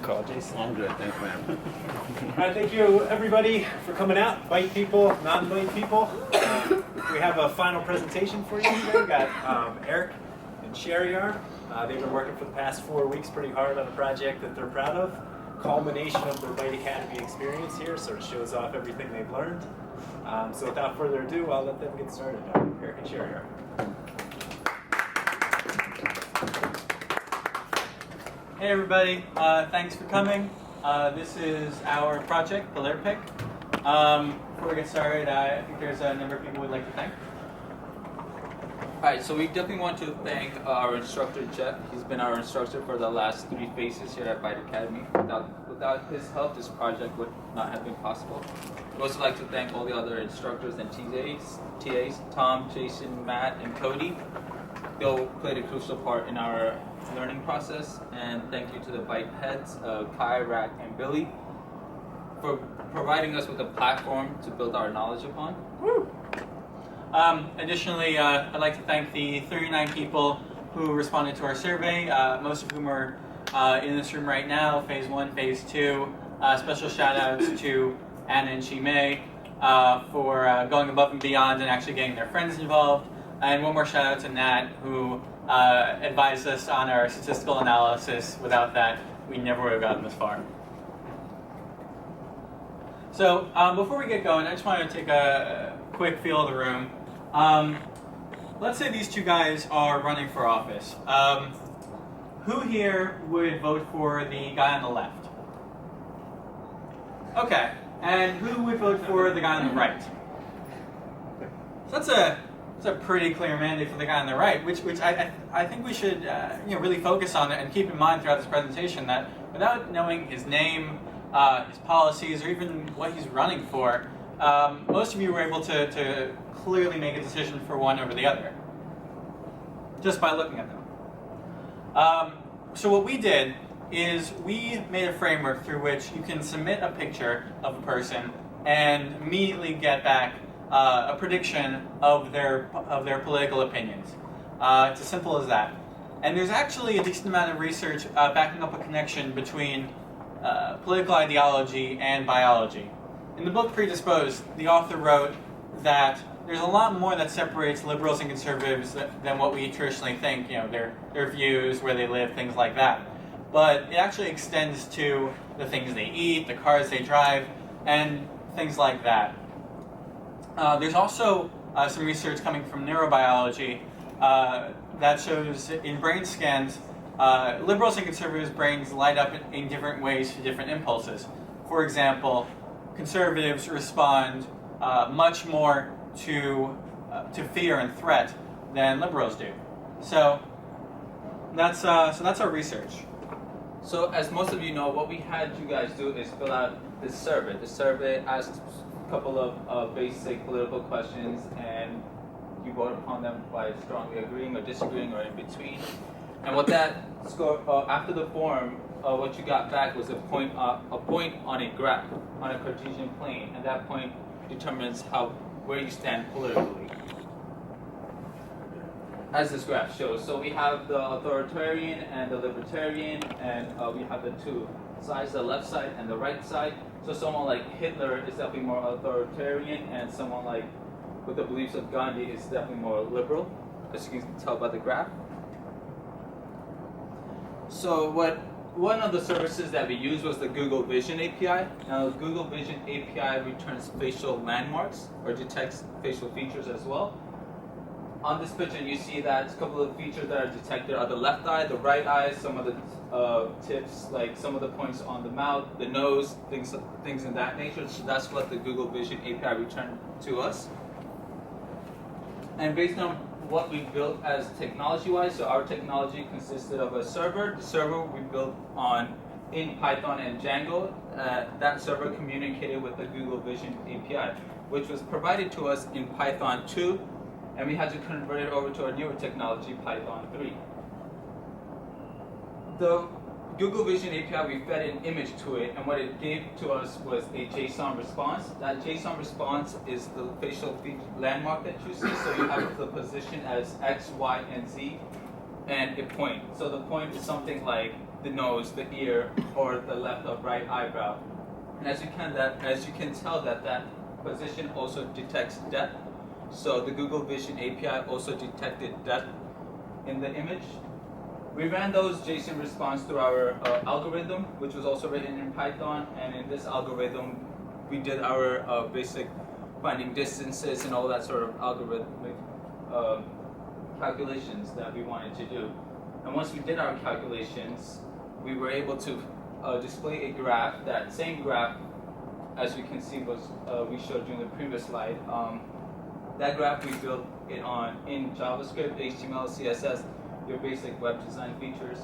call, Jason? I'm good, thanks, man. All right, thank you, everybody, for coming out. Bite people, non-bite people. We have a final presentation for you today. We've got Eric and Sheriar. They've been working for the past 4 weeks pretty hard on a project that they're proud of. Culmination of their Bite Academy experience here, sort of shows off everything they've learned. So without further ado, I'll let them get started. Eric and Sheriar. Hey everybody, thanks for coming. This is our project, PolitiPic. Before we get started, I think there's a number of people we'd like to thank. Alright, so we definitely want to thank our instructor, Jeff. He's been our instructor for the last 3 phases here at Bite Academy. Without his help, this project would not have been possible. We'd also like to thank all the other instructors and TAs, Tom, Jason, Matt, and Cody. They all played a crucial part in our learning process. And thank you to the Bite heads, Kai, Rack, and Billy, for providing us with a platform to build our knowledge upon. Woo! Additionally, I'd like to thank the 39 people who responded to our survey, most of whom are in this room right now, Phase 1, Phase 2. Special shout outs to Anna and Shimei for going above and beyond and actually getting their friends involved. And one more shout out to Nat, who advised us on our statistical analysis. Without that, we never would have gotten this far. So before we get going, I just wanted to take a quick feel of the room. Let's say these two guys are running for office. Who here would vote for the guy on the left? Okay, and who would vote for the guy on the right? So that's a pretty clear mandate for the guy on the right, which I think we should really focus on and keep in mind throughout this presentation that without knowing his name, his policies, or even what he's running for, most of you were able to clearly make a decision for one over the other, just by looking at them. So what we did is we made a framework through which you can submit a picture of a person and immediately get back a prediction of their political opinions. It's as simple as that. And there's actually a decent amount of research backing up a connection between political ideology and biology. In the book Predisposed, the author wrote that there's a lot more that separates liberals and conservatives than what we traditionally think, their views, where they live, things like that. But it actually extends to the things they eat, the cars they drive, and things like that. There's also some research coming from neurobiology that shows in brain scans, liberals and conservatives' brains light up in different ways to different impulses. For example, conservatives respond much more to fear and threat than liberals do. So that's our research. So as most of you know, what we had you guys do is fill out this survey. The survey asks a couple of basic political questions, and you vote upon them by strongly agreeing or disagreeing or in between. And what that score after the form, what you got back was a point on a graph, on a Cartesian plane, and that point determines where you stand politically, as this graph shows. So we have the authoritarian and the libertarian, and we have the two sides, the left side and the right side. So someone like Hitler is definitely more authoritarian, and someone like with the beliefs of Gandhi is definitely more liberal, as you can tell by the graph. So one of the services that we used was the Google Vision API. Now, the Google Vision API returns facial landmarks or detects facial features as well. On this picture, you see that a couple of features that are detected are the left eye, the right eye, some of the tips, like some of the points on the mouth, the nose, things in that nature. So that's what the Google Vision API returned to us. And based on what we built as technology-wise, so our technology consisted of a server. The server we built in Python and Django. That server communicated with the Google Vision API, which was provided to us in Python 2, and we had to convert it over to our newer technology, Python 3. The Google Vision API, we fed an image to it, and what it gave to us was a JSON response. That JSON response is the facial landmark that you see. So you have the position as X, Y, and Z, and a point. So the point is something like the nose, the ear, or the left or right eyebrow. And as you can tell that position also detects depth. So the Google Vision API also detected depth in the image. We ran those JSON response through our algorithm, which was also written in Python. And in this algorithm, we did our basic finding distances and all that sort of algorithmic calculations that we wanted to do. And once we did our calculations, we were able to display a graph. That same graph, as you can see, was we showed you in the previous slide. That graph we built it on in JavaScript, HTML, CSS, your basic web design features.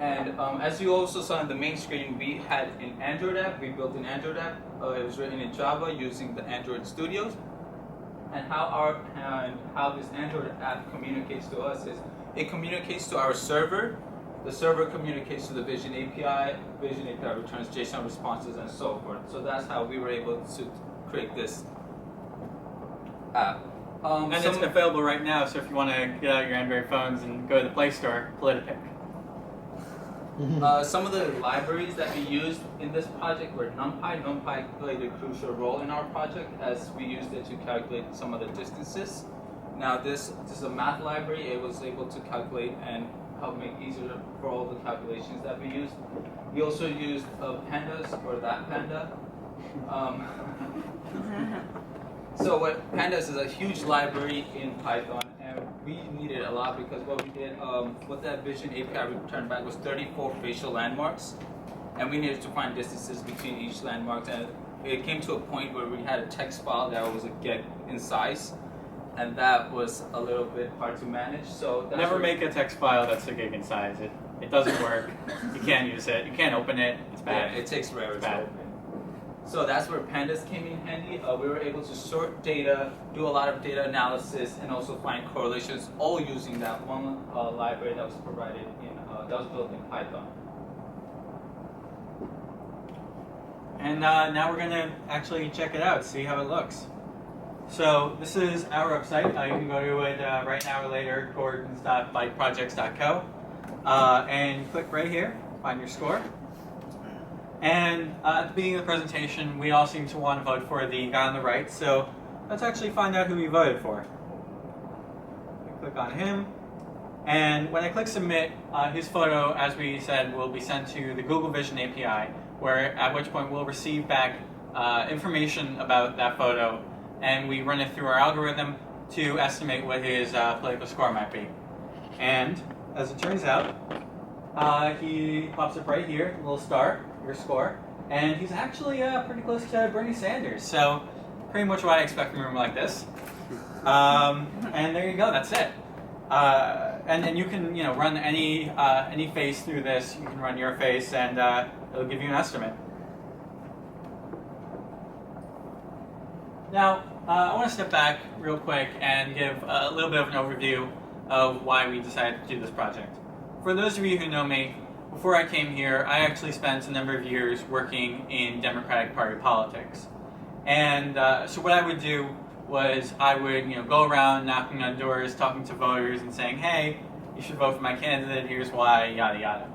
And as you also saw on the main screen, we had an Android app. We built an Android app. It was written in Java using the Android Studios. And how this Android app communicates to us is it communicates to our server. The server communicates to the Vision API. Vision API returns JSON responses and so forth. So that's how we were able to create this app. And it's available right now, so if you want to get out your Android phones and go to the Play Store, PolitiPic. Some of the libraries that we used in this project were NumPy. NumPy played a crucial role in our project as we used it to calculate some of the distances. Now this is a math library. It was able to calculate and help make easier for all the calculations that we used. We also used pandas or that panda. So what pandas is a huge library in Python, and we needed a lot because what we did, what that Vision API returned back was 34 facial landmarks, and we needed to find distances between each landmark. And it came to a point where we had a text file that was a gig in size, and that was a little bit hard to manage. So that's Never make a text file that's a gig in size. It doesn't work. You can't use it. You can't open it. It's bad. Yeah, it takes forever to bad. open. So that's where pandas came in handy. We were able to sort data, do a lot of data analysis, and also find correlations, all using that one library that was provided in, that was built in Python. And now we're going to actually check it out, see how it looks. So this is our website. You can go to it right now or later, coordinates.byteprojects.co, and click right here, find your score. And at the beginning of the presentation, we all seem to want to vote for the guy on the right, so let's actually find out who we voted for. I click on him, and when I click submit, his photo, as we said, will be sent to the Google Vision API, where at which point we'll receive back information about that photo, and we run it through our algorithm to estimate what his political score might be. And as it turns out, he pops up right here, a little star, your score, and he's actually pretty close to Bernie Sanders, so pretty much what I expect from a room like this. And there you go, that's it. And then you can run any face through this. You can run your face, and it'll give you an estimate. Now, I want to step back real quick and give a little bit of an overview of why we decided to do this project. For those of you who know me, before I came here, I actually spent a number of years working in Democratic Party politics. And so what I would do was I would go around knocking on doors, talking to voters and saying, hey, you should vote for my candidate, here's why, yada yada.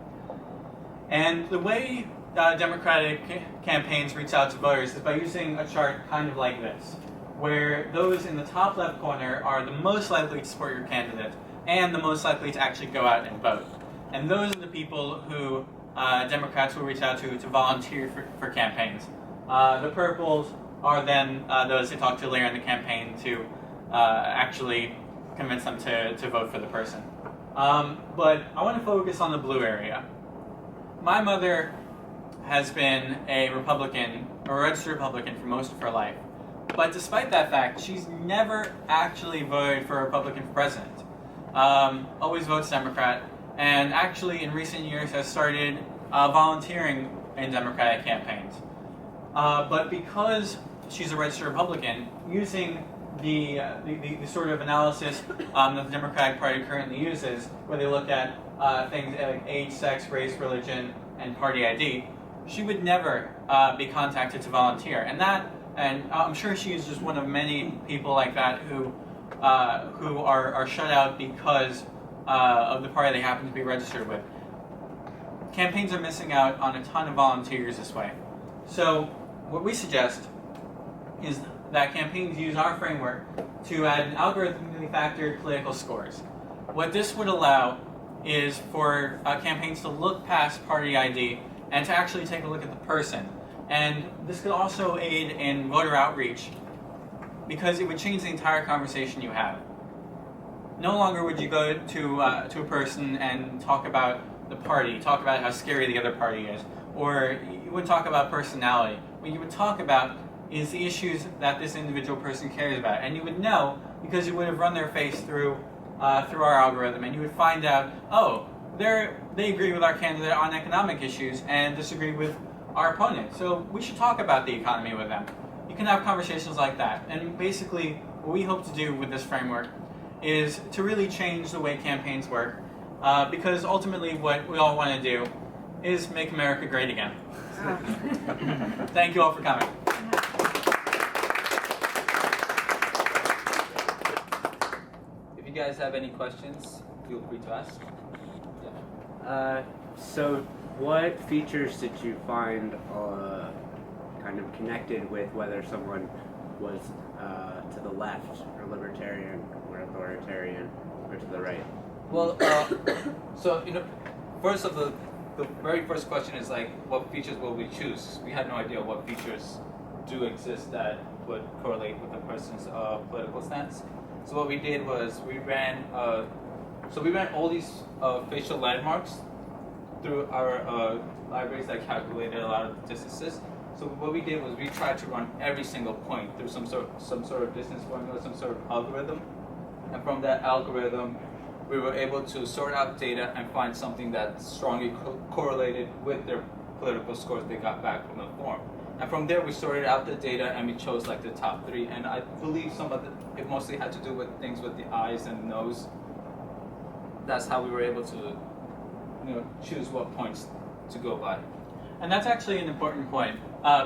And the way Democratic campaigns reach out to voters is by using a chart kind of like this, where those in the top left corner are the most likely to support your candidate and the most likely to actually go out and vote. And those are the people who Democrats will reach out to volunteer for campaigns. The purples are then those they talk to later in the campaign to actually convince them to vote for the person. But I want to focus on the blue area. My mother has been a Republican, a registered Republican for most of her life. But despite that fact, she's never actually voted for a Republican for president. Always votes Democrat. And actually in recent years has started volunteering in Democratic campaigns. But because she's a registered Republican, using the sort of analysis that the Democratic Party currently uses, where they look at things like age, sex, race, religion, and party ID, she would never be contacted to volunteer. And I'm sure she is just one of many people like that who are shut out because of the party they happen to be registered with. campaigns are missing out on a ton of volunteers this way. So what we suggest is that campaigns use our framework to add algorithmically factored political scores. What this would allow is for campaigns to look past party ID and to actually take a look at the person. And this could also aid in voter outreach because it would change the entire conversation you have. No longer would you go to a person and talk about the party, talk about how scary the other party is, or you wouldn't talk about personality. What you would talk about is the issues that this individual person cares about, and you would know because you would have run their face through our algorithm, and you would find out, oh, they agree with our candidate on economic issues and disagree with our opponent. So we should talk about the economy with them. You can have conversations like that, and basically what we hope to do with this framework is to really change the way campaigns work, because ultimately what we all want to do is make America great again. Thank you all for coming. If you guys have any questions, feel free to ask. So what features did you find kind of connected with whether someone was to the left or libertarian or authoritarian or to the right? Well, so first of the very first question is like, what features will we choose? We had no idea what features do exist that would correlate with a person's political stance. So what we did was we ran all these facial landmarks through our libraries that calculated a lot of the distances. So what we did was we tried to run every single point through some sort of distance formula, some sort of algorithm, and from that algorithm, we were able to sort out data and find something that strongly correlated with their political scores they got back from the form. And from there, we sorted out the data and we chose like the top 3. And I believe it mostly had to do with things with the eyes and nose. That's how we were able to, choose what points to go by. And that's actually an important point,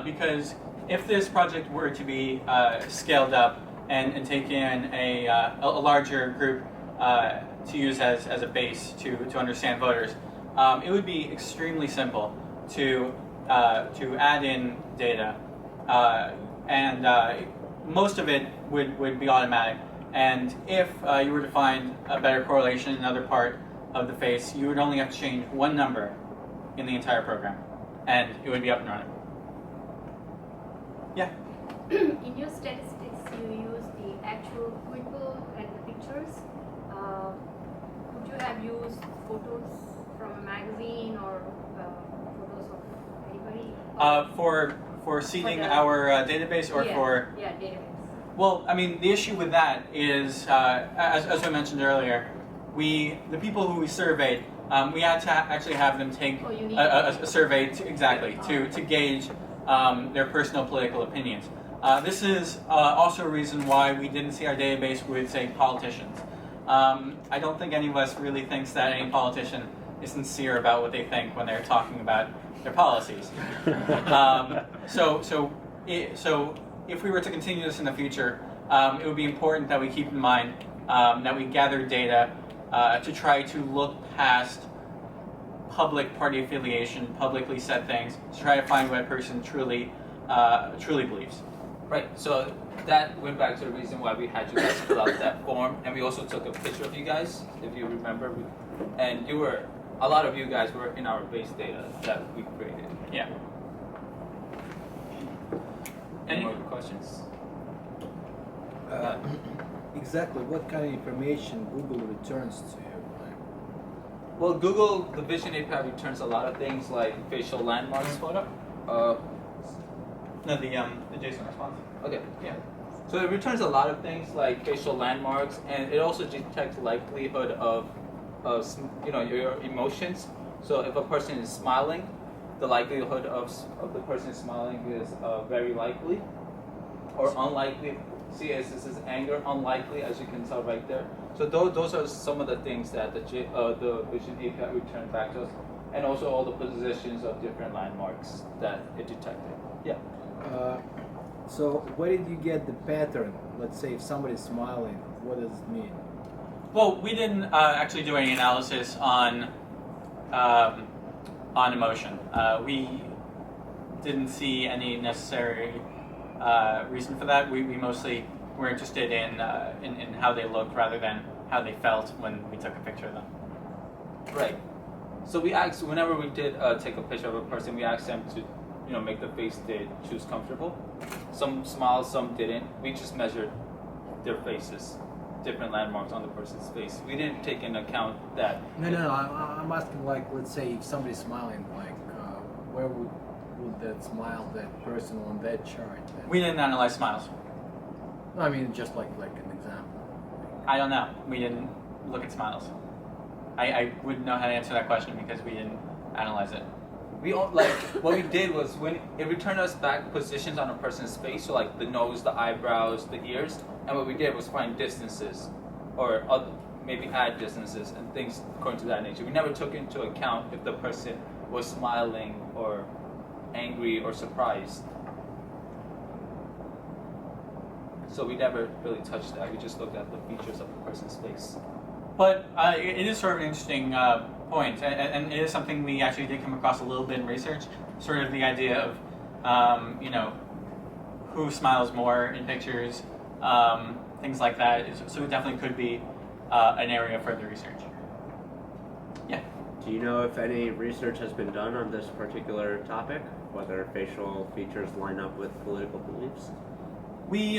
because if this project were to be scaled up and take in a larger group to use as a base to understand voters, it would be extremely simple to add in data, and most of it would be automatic. And if you were to find a better correlation in another part of the face, you would only have to change one number in the entire program, and it would be up and running. Yeah? In your statistics, you use the actual people and the pictures. Could you have used photos from a magazine or photos of anybody? For seeding For the- our database, or yeah, for... Yeah, database. Well, I mean, the issue with that is, as I mentioned earlier, the people who we surveyed, we had to actually have them take Oh, you need a survey to gauge their personal political opinions. This is also a reason why we didn't see our database with, say, politicians. I don't think any of us really thinks that any politician is sincere about what they think when they're talking about their policies. So if we were to continue this in the future, it would be important that we keep in mind that we gather data to try to look past public party affiliation, publicly said things, to try to find what a person truly believes. Right, so that went back to the reason why we had you guys fill out that form, and we also took a picture of you guys, if you remember, and a lot of you guys were in our base data that we created. Yeah. Any more questions? Exactly what kind of information Google returns to you? Well, Google, the Vision API returns a lot of things like facial landmarks. Photo? No, the JSON response. Okay. Yeah. So it returns a lot of things like facial landmarks, and it also detects likelihood of your emotions. So if a person is smiling, the likelihood of the person smiling is very likely, or unlikely. See, this is anger, unlikely, as you can tell right there. So those are some of the things that the Vision API returned back to us, and also all the positions of different landmarks that it detected. Yeah. So where did you get the pattern? Let's say if somebody's smiling, what does it mean? Well, we didn't actually do any analysis on on emotion. We didn't see any necessary reason for that. We mostly were interested in how they looked rather than how they felt when we took a picture of them. Right. So we asked, whenever we did take a picture of a person, we asked them to, make the face they choose comfortable. Some smiled, some didn't. We just measured their faces, different landmarks on the person's face. We didn't take into account that. No. I'm asking, like, let's say if somebody's smiling, like, where would that smile, that person on that chart? We didn't analyze smiles. No, I mean, just like an example. I don't know. We didn't look at smiles. I wouldn't know how to answer that question because we didn't analyze it. We all, like, what we did was when it returned us back positions on a person's face, so like the nose, the eyebrows, the ears, and what we did was find distances, or maybe add distances and things according to that nature. We never took into account if the person was smiling or angry or surprised. So we never really touched that. We just looked at the features of the person's face. But it is sort of an interesting point, and it is something we actually did come across a little bit in research, sort of the idea of, who smiles more in pictures, things like that. So it definitely could be an area of further research. Yeah. Do you know if any research has been done on this particular topic, whether facial features line up with political beliefs? We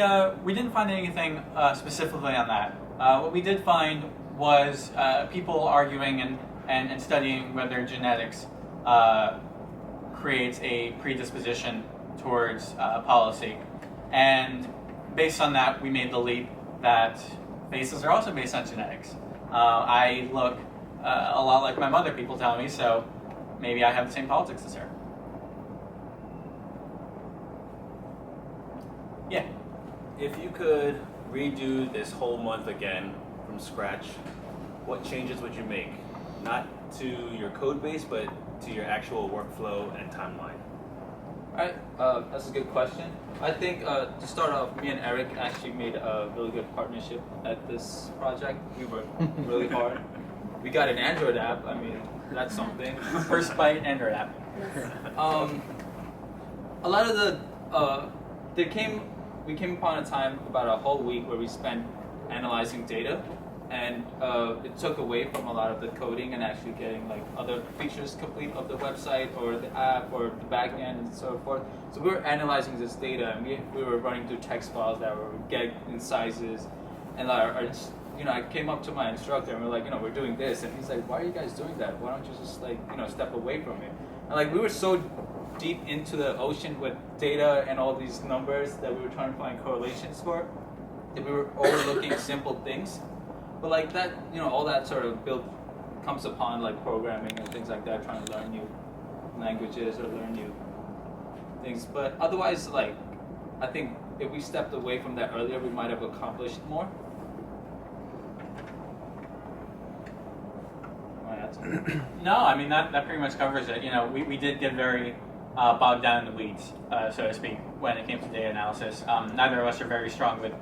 didn't find anything specifically on that. What we did find was people arguing and studying whether genetics creates a predisposition towards policy. And based on that, we made the leap that faces are also based on genetics. I look a lot like my mother, people tell me, so maybe I have the same politics as her. Yeah. If you could redo this whole month again from scratch, what changes would you make? Not to your code base, but to your actual workflow and timeline. Alright, that's a good question. I think to start off, me and Eric actually made a really good partnership at this project. We worked really hard. We got an Android app. I mean, that's something. First bite Android app. A lot of the we came upon a time about a whole week where we spent analyzing data, and it took away from a lot of the coding and actually getting like other features complete of the website or the app or the backend and so forth. So we were analyzing this data, and we were running through text files that were getting in sizes, and I came up to my instructor and we're like, we're doing this, and he's like, why are you guys doing that? Why don't you just step away from it? And like we were so deep into the ocean with data and all these numbers that we were trying to find correlations for, that we were overlooking simple things. But like that, all that sort of comes upon like programming and things like that, trying to learn new languages or learn new things. But otherwise, like, I think if we stepped away from that earlier, we might have accomplished more. No, I mean that pretty much covers it. We did get very bogged down in the weeds, so to speak, when it came to data analysis. Neither of us are very strong with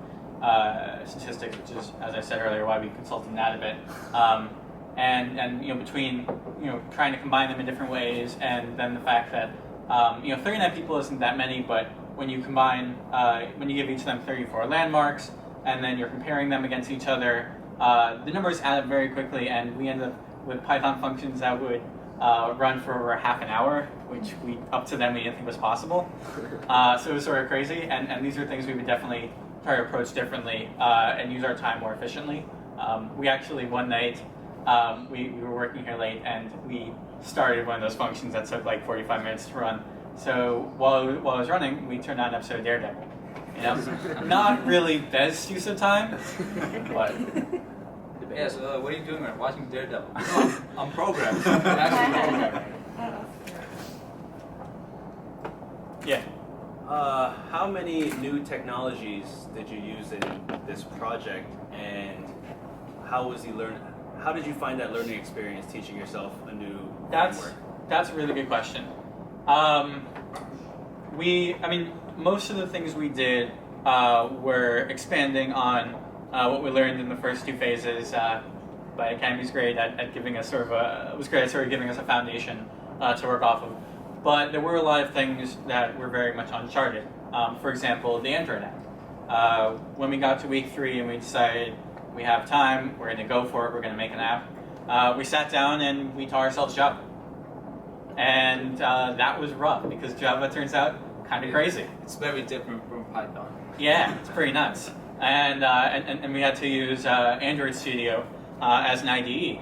statistics, which is, as I said earlier, why we consulted that a bit. And between trying to combine them in different ways, and then the fact that 39 people isn't that many, but when you combine, when you give each of them 34 landmarks, and then you're comparing them against each other, the numbers add up very quickly, and we end up with Python functions that would run for over half an hour, which up to then we didn't think was possible. So it was sort of crazy, and these are things we would definitely try to approach differently and use our time more efficiently. We actually, one night, we were working here late, and we started one of those functions that took like 45 minutes to run. So while it was running, we turned on an episode of Daredevil. Not really best use of time, but... Yeah, so what are you doing? We're watching Daredevil. I'm programming. I'm actually programming. Yeah. How many new technologies did you use in this project, and how did you find that learning experience teaching yourself a new framework? That's a really good question. Most of the things we did were expanding on what we learned in the first two phases. But Academy's great at giving us giving us a foundation to work off of. But there were a lot of things that were very much uncharted. For example, the Android app. When we got to week 3 and we decided we have time, we're going to go for it, we're going to make an app, we sat down and we taught ourselves Java. And that was rough because Java turns out kind of crazy. It's very different from Python. Yeah, it's pretty nuts. And we had to use Android Studio as an IDE.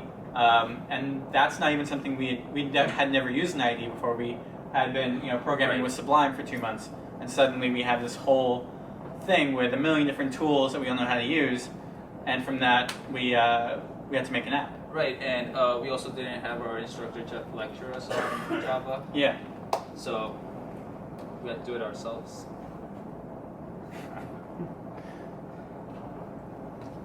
And that's not even something we had never used an IDE before. We had been programming with Sublime for 2 months, and suddenly we have this whole thing with a million different tools that we don't know how to use. And from that, we had to make an app. Right, and we also didn't have our instructor Jeff lecture us on Java, Yeah. so we had to do it ourselves.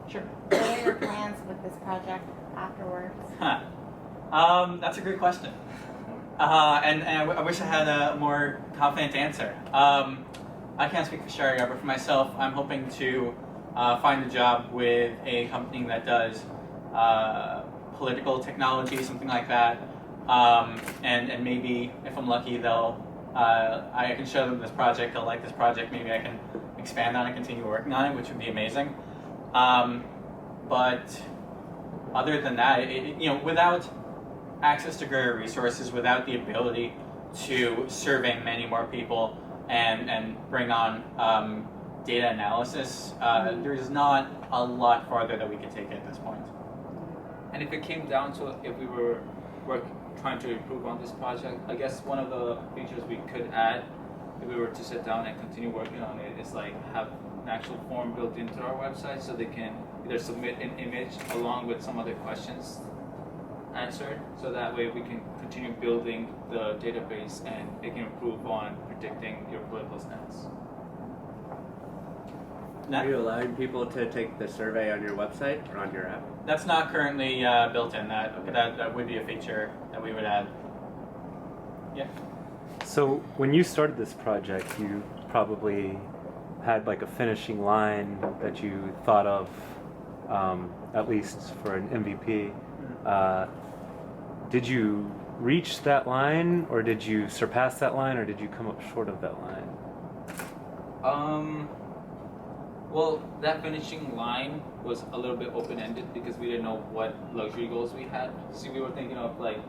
Sure. What are your plans with this project afterwards? That's a great question. And I wish I had a more confident answer. I can't speak for Sharia, but for myself, I'm hoping to find a job with a company that does political technology, something like that. And maybe, if I'm lucky, I can show them this project, they'll like this project, maybe I can expand on it, continue working on it, which would be amazing. But other than that, without access to greater resources, without the ability to survey many more people and bring on data analysis, there's not a lot farther that we could take it at this point. And if it came down to if we were trying to improve on this project, I guess one of the features we could add, if we were to sit down and continue working on it, is like have an actual form built into our website so they can either submit an image along with some other questions answered, so that way we can continue building the database and it can improve on predicting your political stance. Are you allowing people to take the survey on your website or on your app? That's not currently built in. That would be a feature that we would add. Yeah. So when you started this project, you probably had like a finishing line that you thought of, at least for an MVP. Did you reach that line, or did you surpass that line, or did you come up short of that line? Well, that finishing line was a little bit open-ended because we didn't know what luxury goals we had. See, we were thinking of like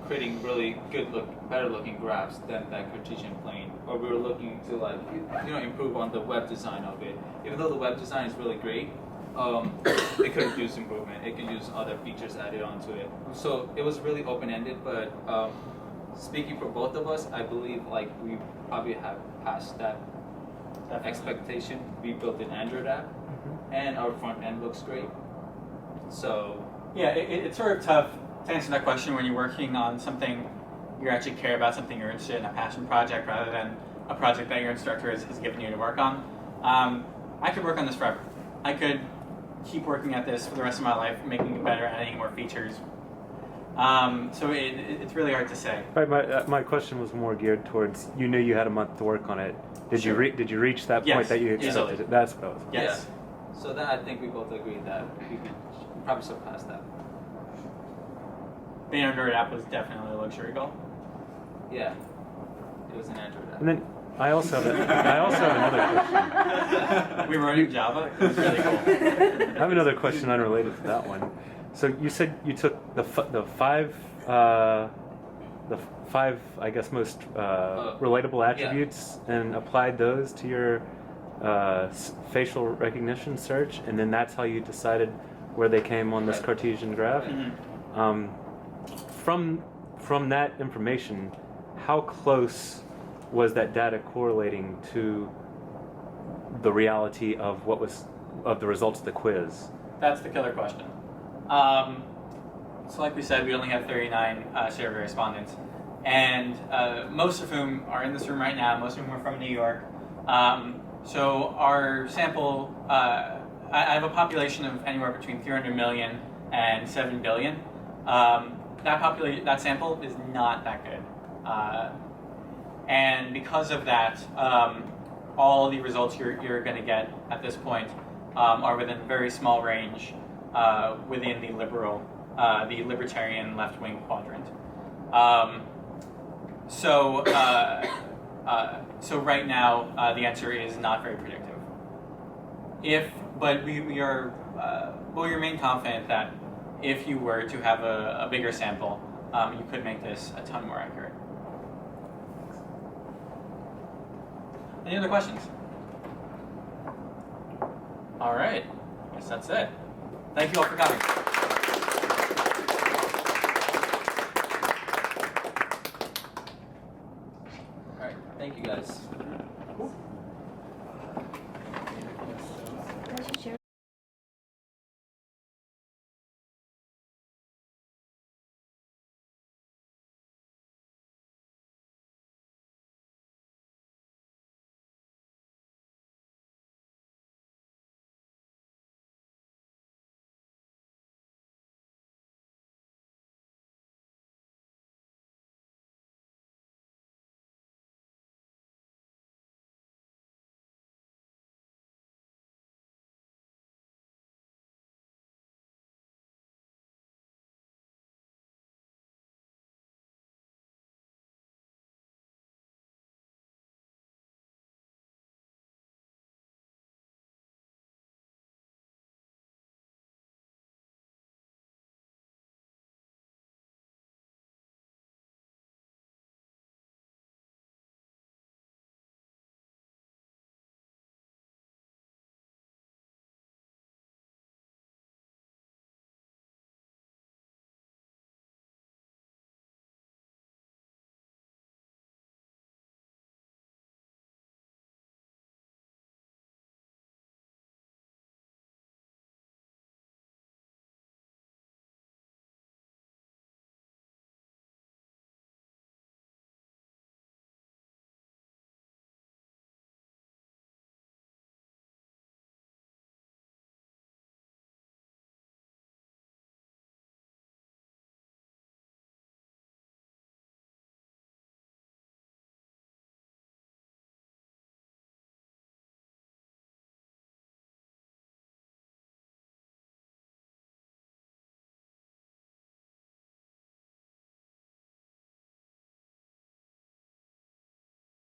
creating really better looking graphs than that Cartesian plane, or we were looking to like improve on the web design of it. Even though the web design is really great, it could use improvement. It could use other features added onto it. So it was really open-ended. But speaking for both of us, I believe like we probably have passed that expectation. We built an Android app, and our front end looks great. So Yeah, it's sort of tough to answer that question when you're working on something you actually care about, something you're interested in, a passion project, rather than a project that your instructor has given you to work on. I could work on this forever. I could keep working at this for the rest of my life, making it better, adding more features. So it's really hard to say. Right, my question was more geared towards, you knew you had a month to work on it. Did Sure. Did you reach that Yes, point that you accepted easily. it? That's what I was. Yes. Yeah. So that I think we both agreed that we could probably surpass that. The Android app was definitely a luxury goal. Yeah, it was an Android app. And then I also have another question. We wrote in Java. It was really cool. I have another question unrelated to that one. So you said you took the five, I guess, most relatable attributes and applied those to your facial recognition search, and then that's how you decided where they came on this Cartesian graph. Mm-hmm. From that information, how close was that data correlating to the reality of the results of the quiz? That's the killer question. So like we said, we only have 39 survey respondents, and most of whom are in this room right now. Most of whom are from New York. So our sample, I have a population of anywhere between 300 million and 7 billion. That sample is not that good. And because of that, all the results you're going to get at this point are within a very small range within the libertarian left-wing quadrant. So right now, the answer is not very predictive. But we remain confident that if you were to have a bigger sample, you could make this a ton more accurate. Any other questions? All right, I guess that's it. Thank you all for coming. All right, thank you guys. Cool.